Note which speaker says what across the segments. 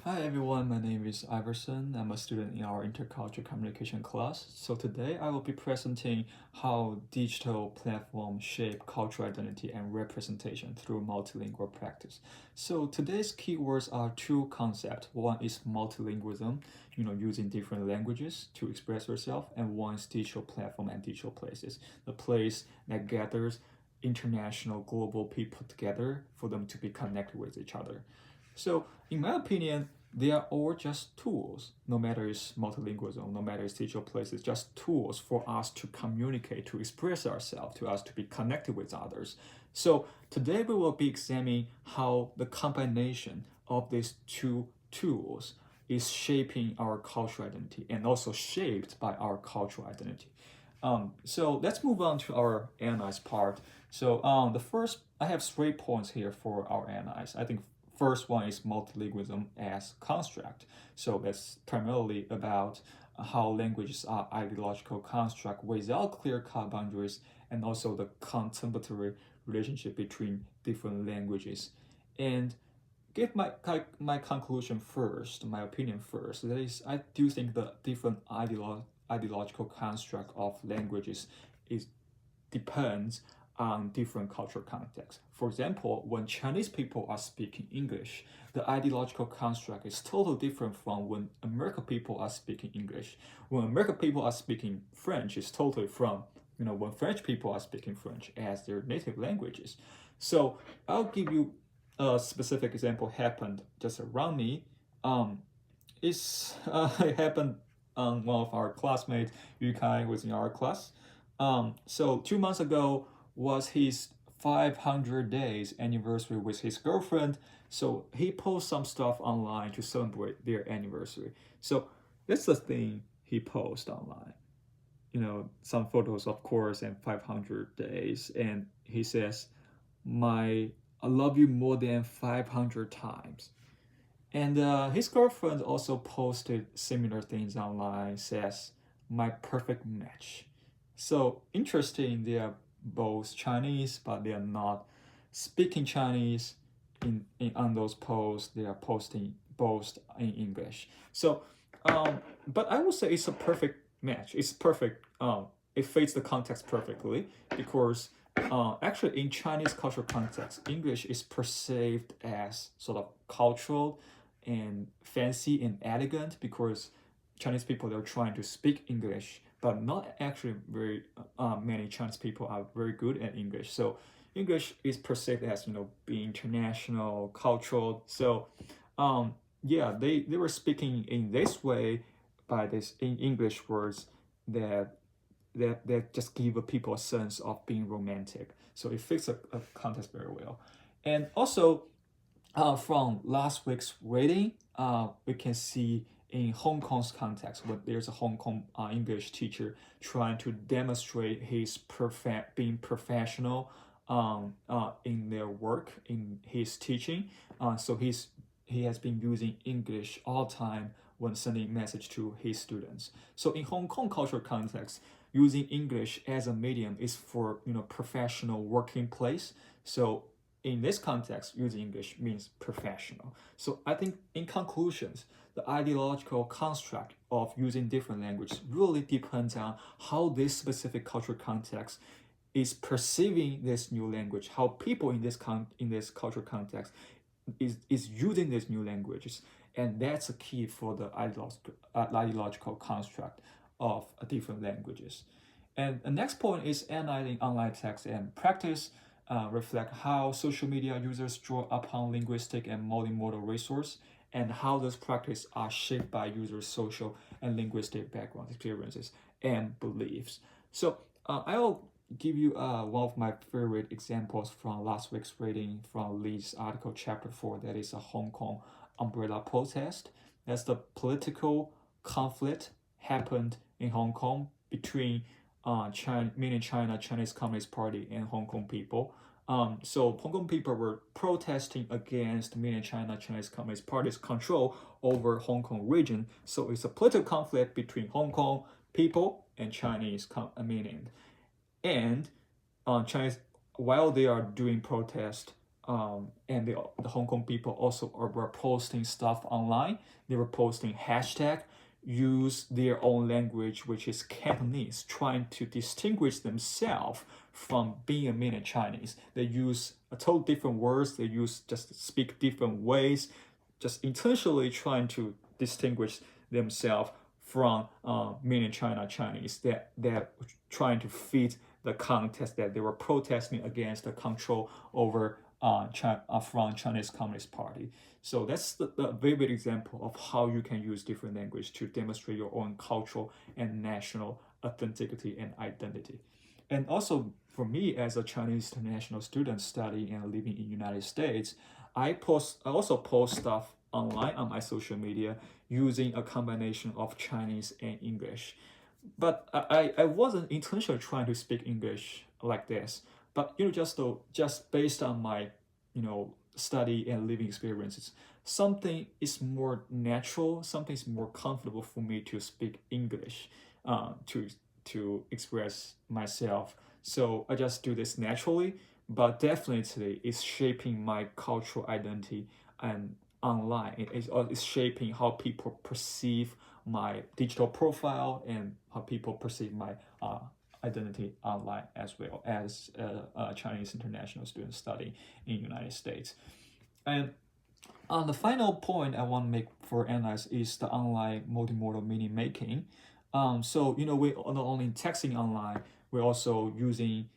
Speaker 1: Hi everyone, my name is Iverson. I'm a student in our intercultural communication class. So today I will be presenting how digital platforms shape cultural identity and representation through multilingual practice. So today's keywords are two concepts. One is multilingualism, using different languages to express yourself, and one is digital platform and digital places, the place that gathers international global people together for them to be connected with each other. So, in my opinion, they are all just tools, no matter it's multilingualism, no matter it's digital places, just tools for us to communicate, to express ourselves, to us to be connected with others. So, today we will be examining how the combination of these two tools is shaping our cultural identity and also shaped by our cultural identity. So let's move on to our analyze part. So the first, I have 3 points here for our analyze. I think first one is multilingualism as construct. So that's primarily about how languages are ideological construct without clear-cut boundaries, and also the contemporary relationship between different languages. And give my conclusion first, my opinion first. That is, I do think the different ideological construct of languages is depends on different cultural contexts. For example, when Chinese people are speaking English, the ideological construct is totally different from when American people are speaking English. When American people are speaking French, it's totally from when French people are speaking French as their native languages. So I'll give you a specific example happened just around me. It happened one of our classmates, Yu Kai, was in our class. So 2 months ago was his 500 days anniversary with his girlfriend. So he posted some stuff online to celebrate their anniversary. So that's the thing he posted online. Some photos, of course, and 500 days. And he says, I love you more than 500 times. And his girlfriend also posted similar things online, says, my perfect match. So interesting, they are both Chinese, but they are not speaking Chinese on those posts. They are posting both in English. So, but I would say it's a perfect match. It's perfect. It fits the context perfectly because actually in Chinese cultural context, English is perceived as sort of cultural and fancy and elegant because Chinese people they're trying to speak English, but not actually very many Chinese people are very good at English. So English is perceived as being international, cultural. So yeah, they were speaking in this way by this in English words that that just give people a sense of being romantic. So it fits a context very well. And also from last week's reading, we can see in Hong Kong's context, when there's a Hong Kong English teacher trying to demonstrate his being professional in their work, in his teaching. So he has been using English all the time when sending message to his students. So in Hong Kong cultural context, using English as a medium is for professional working place. So in this context, using English means professional. So I think in conclusions, the ideological construct of using different languages really depends on how this specific cultural context is perceiving this new language, how people in this cultural context is using these new languages, and that's a key for the ideological construct of different languages. And the next point is analyzing online text and practice. Reflect how social media users draw upon linguistic and multimodal resource, and how those practices are shaped by users' social and linguistic backgrounds, experiences, and beliefs. So I'll give you one of my favorite examples from last week's reading from Lee's article, chapter 4, that is a Hong Kong umbrella protest. That's the political conflict happened in Hong Kong between mainland China, Chinese Communist Party, and Hong Kong people. So Hong Kong people were protesting against mainland China, Chinese Communist Party's control over Hong Kong region. So it's a political conflict between Hong Kong people and Chinese mainland. And Chinese, while they are doing protest, and the Hong Kong people also were posting stuff online. They were posting hashtag use their own language, which is Cantonese, trying to distinguish themselves from being a mainland Chinese. They use a total different words. They use just speak different ways, just intentionally trying to distinguish themselves from mainland China Chinese that they're trying to fit the context that they were protesting against the control over from Chinese Communist Party. So that's the vivid example of how you can use different language to demonstrate your own cultural and national authenticity and identity. And also for me as a Chinese international student studying and living in United States, I also post stuff online on my social media using a combination of Chinese and English. But I wasn't intentionally trying to speak English like this. But just based on my study and living experiences, something is more natural, something is more comfortable for me to speak English, to express myself. So I just do this naturally, but definitely it's shaping my cultural identity and online. It's shaping how people perceive my digital profile and how people perceive my identity online as well as a Chinese international student studying in the United States. And the final point I want to make for analyze is the online multimodal meaning making. So we not only texting online, we're also using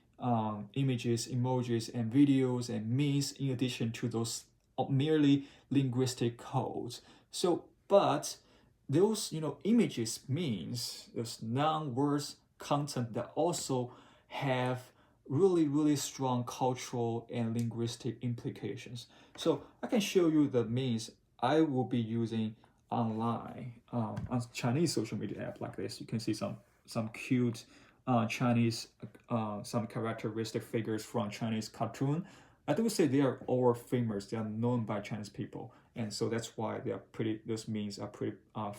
Speaker 1: images, emojis, and videos and memes in addition to those merely linguistic codes. So, but those images, means those non-words content that also have really strong cultural and linguistic implications. So I can show you the means I will be using online on Chinese social media app like this. You can see some cute Chinese some characteristic figures from Chinese cartoon. I would say they are all famous. They are known by Chinese people, and so that's why they are pretty. Those memes are pretty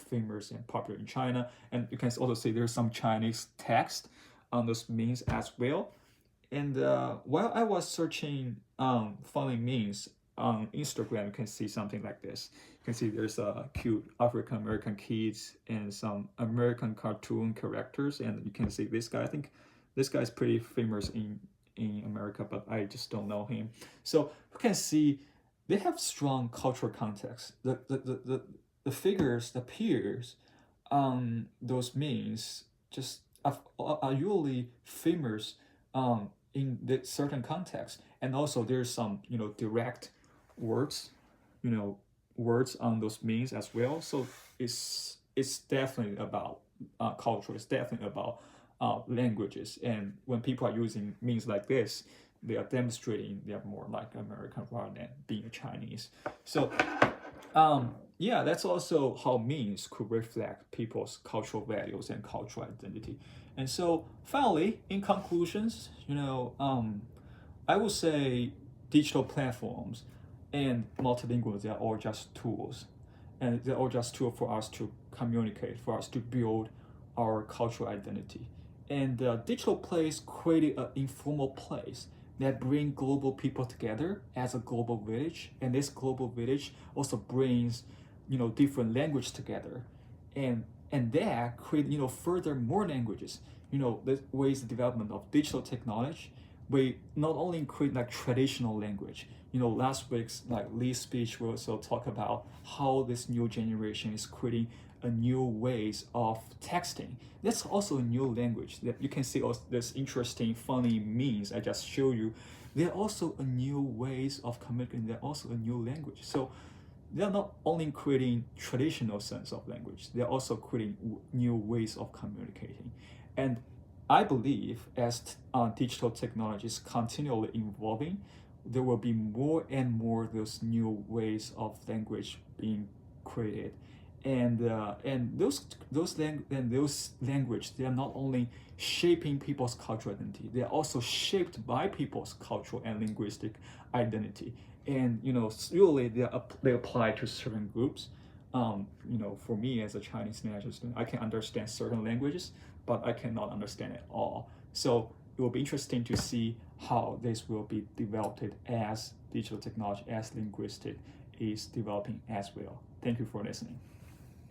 Speaker 1: famous and popular in China. And you can also see there's some Chinese text on those memes as well. And while I was searching funny memes on Instagram, you can see something like this. You can see there's a cute African American kids and some American cartoon characters, and you can see this guy. I think this guy is pretty famous in America, but I just don't know him. So you can see they have strong cultural context. The figures, the peers on those memes just are usually famous in the certain context. And also there's some direct words, words on those memes as well. So it's definitely about culture. It's definitely about languages. And when people are using memes like this, they are demonstrating they are more like American rather than being a Chinese. So yeah, that's also how memes could reflect people's cultural values and cultural identity. And so finally, in conclusions, I would say digital platforms and multilingual, they are all just tools. And they're all just tools for us to communicate, for us to build our cultural identity. And digital place created an informal place that bring global people together as a global village. And this global village also brings, different language together. And that create, further more languages. The ways the development of digital technology, we not only create like traditional language. Last week's like Lee's speech will also talk about how this new generation is creating a new ways of texting. That's also a new language that you can see also this interesting, funny memes I just show you. They're also a new ways of communicating. They're also a new language. So they're not only creating traditional sense of language, they're also creating new ways of communicating. And I believe as digital technologies continually evolving, there will be more and more those new ways of language being created. And those language, they are not only shaping people's cultural identity, they are also shaped by people's cultural and linguistic identity. And usually they apply to certain groups. For me as a Chinese national student, I can understand certain languages, but I cannot understand it all. So it will be interesting to see how this will be developed as digital technology as linguistic is developing as well. Thank you for listening.